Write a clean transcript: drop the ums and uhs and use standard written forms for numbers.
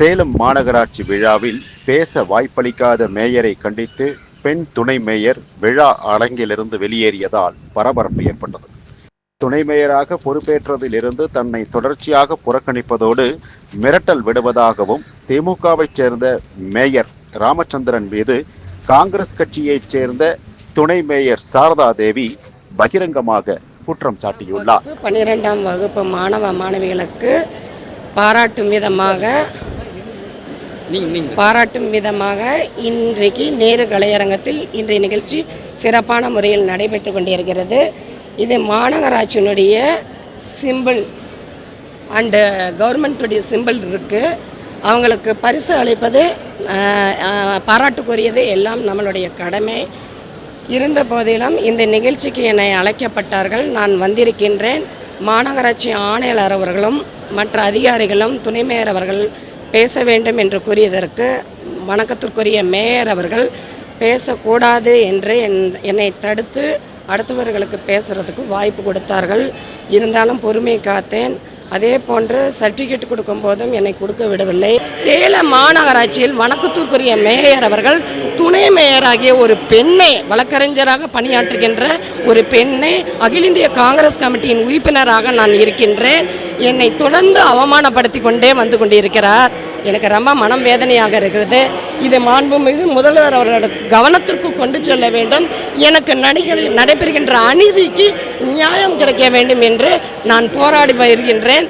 சேலம் மாநகராட்சி விழாவில் பேச வாய்ப்பளிக்காத மேயரை கண்டித்து பெண் துணை மேயர் விழா அரங்கிலிருந்து வெளியேறியதால் பரபரப்பு ஏற்பட்டது. துணை மேயராக பொறுப்பேற்றதிலிருந்து தன்னை தொடர்ச்சியாக புறக்கணிப்பதோடு மிரட்டல் விடுவதாகவும் திமுகவைச் சேர்ந்த மேயர் ராமச்சந்திரன் மீது காங்கிரஸ் கட்சியைச் சேர்ந்த துணை மேயர் சாரதா தேவி பகிரங்கமாக குற்றம் சாட்டியுள்ளார். 12ஆம் வகுப்பு மாணவ மாணவிகளுக்கு பாராட்டும் விதமாக இன்றைக்கு நேரு கலையரங்கத்தில் இன்றைய நிகழ்ச்சி சிறப்பான முறையில் நடைபெற்று கொண்டிருக்கிறது. இது மாநகராட்சியினுடைய சிம்பிள் அண்டு கவர்மெண்ட்டுடைய சிம்பிள் இருக்குது. அவங்களுக்கு பரிசு அளிப்பது பாராட்டுக்குரியது எல்லாம் நம்மளுடைய கடமை. இருந்த போதிலும் இந்த நிகழ்ச்சிக்கு என்னை அழைக்கப்பட்டார்கள். நான் வந்திருக்கின்றேன். மாநகராட்சி ஆணையாளர் அவர்களும் மற்ற அதிகாரிகளும் துணை மேயர் அவர்கள் பேச வேண்டும் என்று கூறியதற்கு வணக்கத்திற்குரிய மேயர் அவர்கள் பேசக்கூடாது என்று என்னை தடுத்து அடுத்தவர்களுக்கு பேசுகிறதுக்கு வாய்ப்பு கொடுத்தார்கள். இருந்தாலும் பொறுமை காத்தேன். அதே போன்று சர்டிஃபிகேட் கொடுக்கும் போதும் என்னை கொடுக்க விடவில்லை. சேலம் மாநகராட்சியில் வணக்கத்திற்குரிய மேயர் அவர்கள் துணை மேயராகிய ஒரு பெண்ணை, வழக்கறிஞராக பணியாற்றுகின்ற ஒரு பெண்ணை, அகில இந்திய காங்கிரஸ் கமிட்டியின் உறுப்பினராக நான் இருக்கின்றேன், என்னை தொடர்ந்து அவமானப்படுத்தி கொண்டே வந்து கொண்டிருக்கிறார். எனக்கு ரொம்ப மனம் வேதனையாக இருக்கிறது. இது மாண்புமிகு முதல்வர் அவர்களுக்கு கவனத்திற்கு கொண்டு செல்ல வேண்டும். எனக்கு நடைபெறுகின்ற அநீதிக்கு நியாயம் கிடைக்க வேண்டும் என்று நான் போராடி வருகின்றேன்.